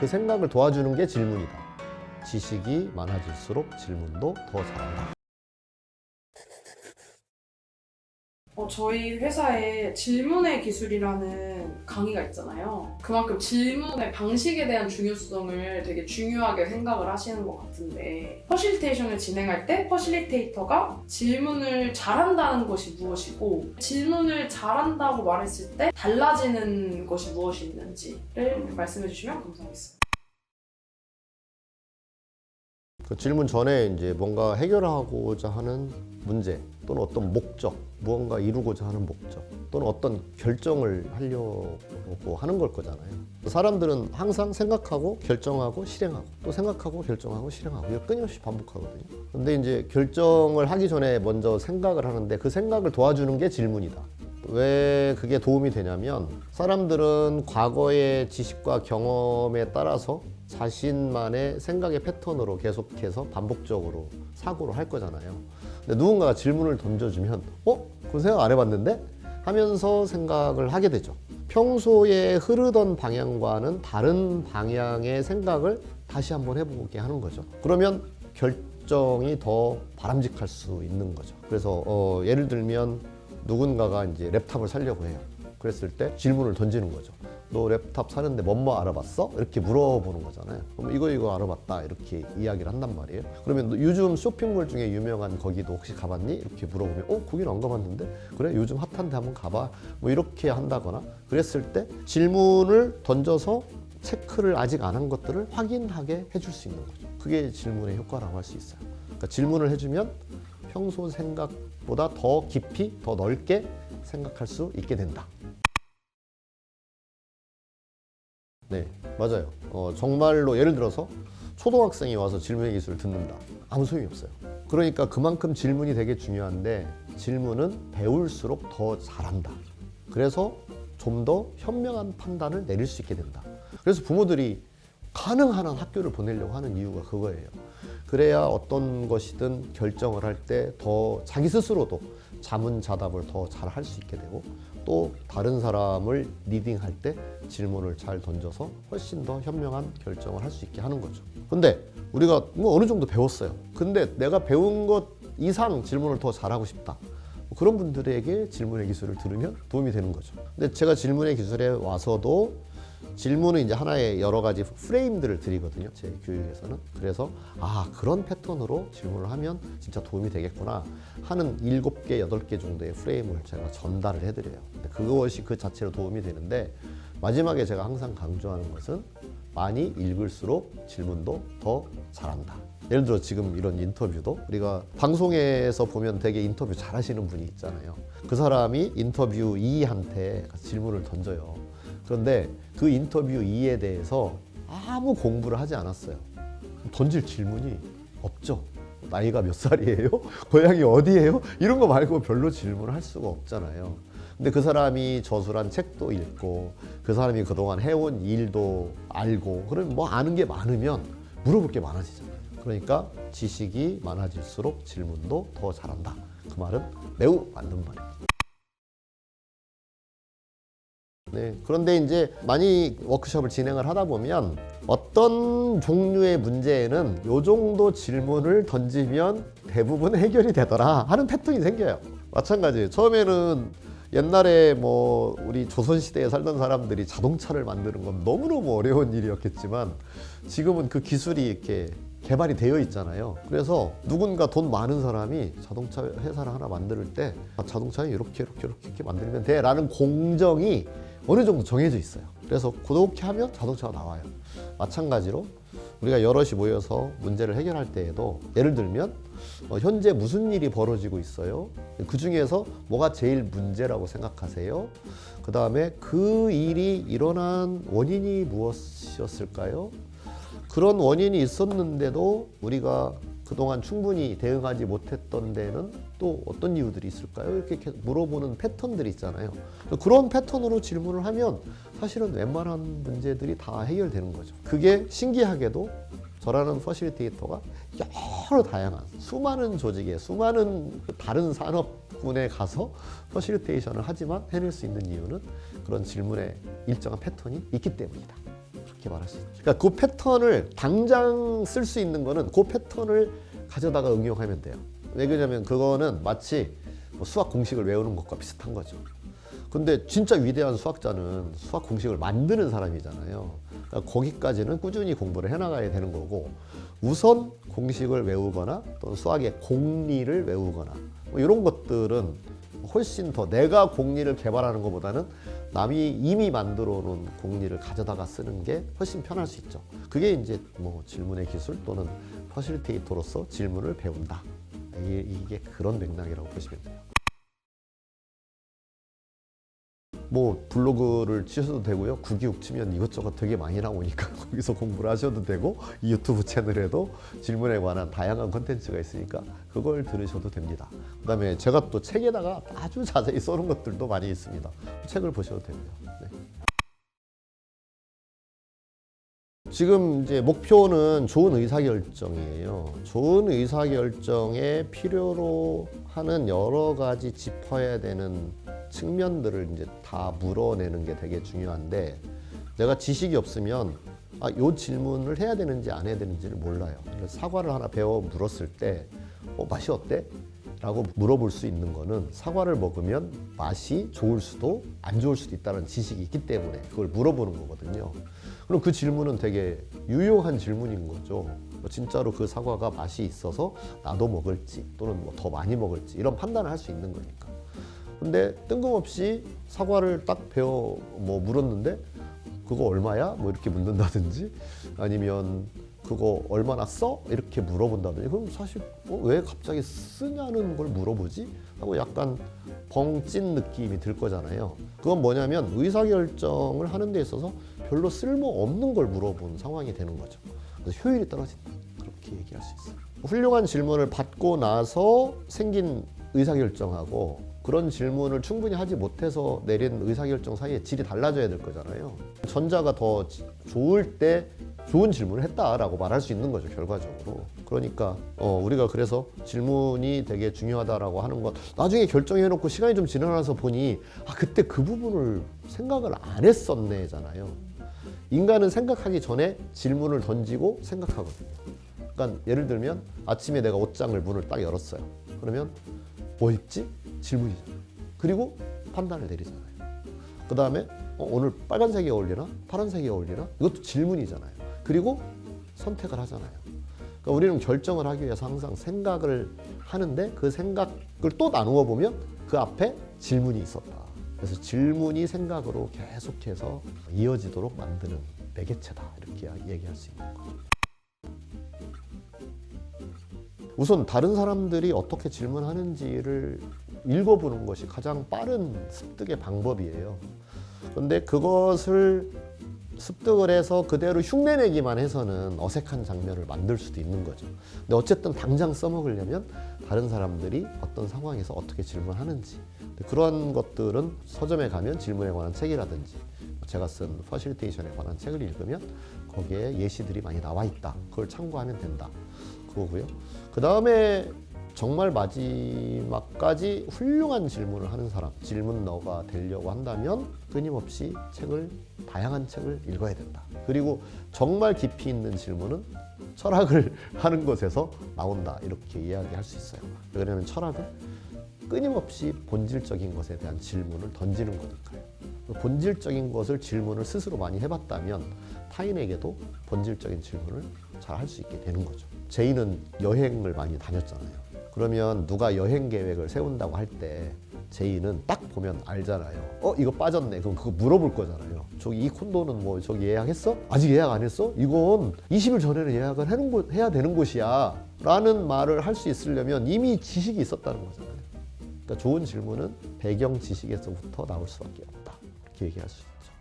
그 생각을 도와주는 게 질문이다. 지식이 많아질수록 질문도 더 잘한다. 저희 회사에 질문의 기술이라는 강의가 있잖아요. 그만큼 질문의 방식에 대한 중요성을 되게 중요하게 생각을 하시는 것 같은데, 퍼실리테이션을 진행할 때 퍼실리테이터가 질문을 잘한다는 것이 무엇이고, 질문을 잘한다고 말했을 때 달라지는 것이 무엇이 있는지를 말씀해 주시면 감사하겠습니다. 그 질문 전에 이제 뭔가 해결하고자 하는 문제 또는 어떤 목적, 무언가 이루고자 하는 목적 또는 어떤 결정을 하려고 하는 걸 거잖아요. 사람들은 항상 생각하고 결정하고 실행하고 또 생각하고 결정하고 실행하고 이걸 끊임없이 반복하거든요. 근데 이제 결정을 하기 전에 먼저 생각을 하는데 그 생각을 도와주는 게 질문이다. 왜 그게 도움이 되냐면 사람들은 과거의 지식과 경험에 따라서 자신만의 생각의 패턴으로 계속해서 반복적으로 사고를 할 거잖아요. 근데 누군가가 질문을 던져주면 그거 생각 안 해봤는데? 하면서 생각을 하게 되죠. 평소에 흐르던 방향과는 다른 방향의 생각을 다시 한번 해보게 하는 거죠. 그러면 결정이 더 바람직할 수 있는 거죠. 그래서 예를 들면 누군가가 이제 랩탑을 사려고 해요. 그랬을 때 질문을 던지는 거죠. 너 랩탑 사는데 뭐뭐 알아봤어? 이렇게 물어보는 거잖아요. 그럼 이거 알아봤다 이렇게 이야기를 한단 말이에요. 그러면 요즘 쇼핑몰 중에 유명한 거기도 혹시 가봤니? 이렇게 물어보면 거기는 안 가봤는데 그래 요즘 핫한데 한번 가봐 뭐 이렇게 한다거나 그랬을 때 질문을 던져서 체크를 아직 안 한 것들을 확인하게 해줄 수 있는 거죠. 그게 질문의 효과라고 할 수 있어요. 그러니까 질문을 해주면 평소 생각보다 더 깊이 더 넓게 생각할 수 있게 된다. 네, 맞아요. 정말로 예를 들어서 초등학생이 와서 질문의 기술을 듣는다. 아무 소용이 없어요. 그러니까 그만큼 질문이 되게 중요한데 질문은 배울수록 더 잘한다. 그래서 좀 더 현명한 판단을 내릴 수 있게 된다. 그래서 부모들이 가능한 한 학교를 보내려고 하는 이유가 그거예요. 그래야 어떤 것이든 결정을 할 때 더 자기 스스로도 자문자답을 더 잘 할 수 있게 되고 또 다른 사람을 리딩할 때 질문을 잘 던져서 훨씬 더 현명한 결정을 할 수 있게 하는 거죠. 근데 우리가 뭐 어느 정도 배웠어요. 근데 내가 배운 것 이상 질문을 더 잘하고 싶다. 그런 분들에게 질문의 기술을 들으면 도움이 되는 거죠. 근데 제가 질문의 기술에 와서도 질문은 이제 하나의 여러 가지 프레임들을 드리거든요. 제 교육에서는. 그래서 그런 패턴으로 질문을 하면 진짜 도움이 되겠구나 하는 7개, 8개 정도의 프레임을 제가 전달을 해드려요. 근데 그것이 그 자체로 도움이 되는데 마지막에 제가 항상 강조하는 것은 많이 읽을수록 질문도 더 잘한다. 예를 들어 지금 이런 인터뷰도 우리가 방송에서 보면 되게 인터뷰 잘하시는 분이 있잖아요. 그 사람이 인터뷰이한테 질문을 던져요. 그런데 그 인터뷰이에 대해서 아무 공부를 하지 않았어요. 던질 질문이 없죠. 나이가 몇 살이에요? 고향이 어디예요? 이런 거 말고 별로 질문을 할 수가 없잖아요. 근데 그 사람이 저술한 책도 읽고 그 사람이 그동안 해온 일도 알고 그럼 뭐 아는 게 많으면 물어볼 게 많아지잖아요. 그러니까 지식이 많아질수록 질문도 더 잘한다. 그 말은 매우 맞는 말입니다. 네, 그런데 이제 많이 워크숍을 진행을 하다 보면 어떤 종류의 문제에는 요 정도 질문을 던지면 대부분 해결이 되더라 하는 패턴이 생겨요. 마찬가지예요. 처음에는 옛날에 뭐 우리 조선시대에 살던 사람들이 자동차를 만드는 건 너무너무 어려운 일이었겠지만 지금은 그 기술이 이렇게 개발이 되어 있잖아요. 그래서 누군가 돈 많은 사람이 자동차 회사를 하나 만들 때 자동차에 이렇게 만들면 돼 라는 공정이 어느 정도 정해져 있어요. 그래서 그렇게 하면 자동차가 나와요. 마찬가지로 우리가 여럿이 모여서 문제를 해결할 때에도 예를 들면 현재 무슨 일이 벌어지고 있어요? 그 중에서 뭐가 제일 문제라고 생각하세요? 그 다음에 그 일이 일어난 원인이 무엇이었을까요? 그런 원인이 있었는데도 우리가 그동안 충분히 대응하지 못했던 데는 또 어떤 이유들이 있을까요? 이렇게 물어보는 패턴들이 있잖아요. 그런 패턴으로 질문을 하면 사실은 웬만한 문제들이 다 해결되는 거죠. 그게 신기하게도 저라는 퍼실리테이터가 여러 다양한 수많은 조직에 수많은 다른 산업군에 가서 퍼실리테이션을 하지만 해낼 수 있는 이유는 그런 질문에 일정한 패턴이 있기 때문이다. 이렇게 말할 수 있죠. 그러니까 그 패턴을 당장 쓸 수 있는 거는 그 패턴을 가져다가 응용하면 돼요. 왜 그러냐면 그거는 마치 뭐 수학 공식을 외우는 것과 비슷한 거죠. 근데 진짜 위대한 수학자는 수학 공식을 만드는 사람이잖아요. 그러니까 거기까지는 꾸준히 공부를 해나가야 되는 거고, 우선 공식을 외우거나 또는 수학의 공리를 외우거나 뭐 이런 것들은 훨씬 더 내가 공리를 개발하는 것보다는 남이 이미 만들어 놓은 공리를 가져다가 쓰는 게 훨씬 편할 수 있죠. 그게 이제 뭐 질문의 기술 또는 퍼실리테이터로서 질문을 배운다. 이게 그런 맥락이라고 보시면 돼요. 뭐 블로그를 치셔도 되고요. 구기욱 치면 이것저것 되게 많이 나오니까 거기서 공부를 하셔도 되고, 이 유튜브 채널에도 질문에 관한 다양한 콘텐츠가 있으니까 그걸 들으셔도 됩니다. 그다음에 제가 또 책에다가 아주 자세히 써놓은 것들도 많이 있습니다. 책을 보셔도 됩니다. 네. 지금 이제 목표는 좋은 의사결정이에요. 좋은 의사결정에 필요로 하는 여러 가지 짚어야 되는 측면들을 이제 다 물어내는 게 되게 중요한데, 내가 지식이 없으면 요 질문을 해야 되는지 안 해야 되는지를 몰라요. 사과를 하나 배워 물었을 때 맛이 어때? 라고 물어볼 수 있는 거는 사과를 먹으면 맛이 좋을 수도 안 좋을 수도 있다는 지식이 있기 때문에 그걸 물어보는 거거든요. 그럼 그 질문은 되게 유용한 질문인 거죠. 진짜로 그 사과가 맛이 있어서 나도 먹을지 또는 뭐 더 많이 먹을지 이런 판단을 할 수 있는 거니까. 근데 뜬금없이 사과를 딱 배워 뭐 물었는데 그거 얼마야? 뭐 이렇게 묻는다든지, 아니면 그거 얼마나 써? 이렇게 물어본다든지, 그럼 사실 왜 갑자기 쓰냐는 걸 물어보지? 하고 약간 벙찐 느낌이 들 거잖아요. 그건 뭐냐면 의사결정을 하는 데 있어서 별로 쓸모없는 걸 물어본 상황이 되는 거죠. 그래서 효율이 떨어진다. 그렇게 얘기할 수 있어요. 훌륭한 질문을 받고 나서 생긴 의사결정하고 그런 질문을 충분히 하지 못해서 내린 의사결정 사이에 질이 달라져야 될 거잖아요. 전자가 더 좋을 때 좋은 질문을 했다라고 말할 수 있는 거죠, 결과적으로. 그러니까 우리가 그래서 질문이 되게 중요하다라고 하는 것, 나중에 결정해놓고 시간이 좀 지나서 보니 그때 그 부분을 생각을 안 했었네잖아요. 인간은 생각하기 전에 질문을 던지고 생각하거든요. 그러니까 예를 들면 아침에 내가 옷장을 문을 딱 열었어요. 그러면 뭐 입지? 질문이잖아요. 그리고 판단을 내리잖아요. 그 다음에 오늘 빨간색이 어울리나? 파란색이 어울리나? 이것도 질문이잖아요. 그리고 선택을 하잖아요. 그러니까 우리는 결정을 하기 위해서 항상 생각을 하는데, 그 생각을 또 나누어 보면 그 앞에 질문이 있었다. 그래서 질문이 생각으로 계속해서 이어지도록 만드는 매개체다. 이렇게 얘기할 수 있는 거죠. 우선 다른 사람들이 어떻게 질문하는지를 읽어보는 것이 가장 빠른 습득의 방법이에요. 그런데 그것을 습득을 해서 그대로 흉내내기만 해서는 어색한 장면을 만들 수도 있는 거죠. 근데 어쨌든 당장 써먹으려면 다른 사람들이 어떤 상황에서 어떻게 질문하는지, 그런 것들은 서점에 가면 질문에 관한 책이라든지 제가 쓴 퍼실리테이션에 관한 책을 읽으면 거기에 예시들이 많이 나와 있다. 그걸 참고하면 된다. 그거고요. 그 다음에 정말 마지막까지 훌륭한 질문을 하는 사람, 질문너가 되려고 한다면 끊임없이 다양한 책을 읽어야 된다. 그리고 정말 깊이 있는 질문은 철학을 하는 것에서 나온다. 이렇게 이야기할 수 있어요. 왜냐하면 철학은 끊임없이 본질적인 것에 대한 질문을 던지는 거니까요. 본질적인 것을 질문을 스스로 많이 해봤다면 타인에게도 본질적인 질문을 잘 할 수 있게 되는 거죠. 제이는 여행을 많이 다녔잖아요. 그러면 누가 여행 계획을 세운다고 할 때 제이는 딱 보면 알잖아요. 이거 빠졌네. 그럼 그거 물어볼 거잖아요. 저기 이 콘도는 뭐 저기 예약했어? 아직 예약 안 했어? 이건 20일 전에는 예약을 해야 되는 곳이야. 라는 말을 할 수 있으려면 이미 지식이 있었다는 거잖아요. 그러니까 좋은 질문은 배경 지식에서부터 나올 수밖에 없다. 이렇게 얘기할 수 있죠.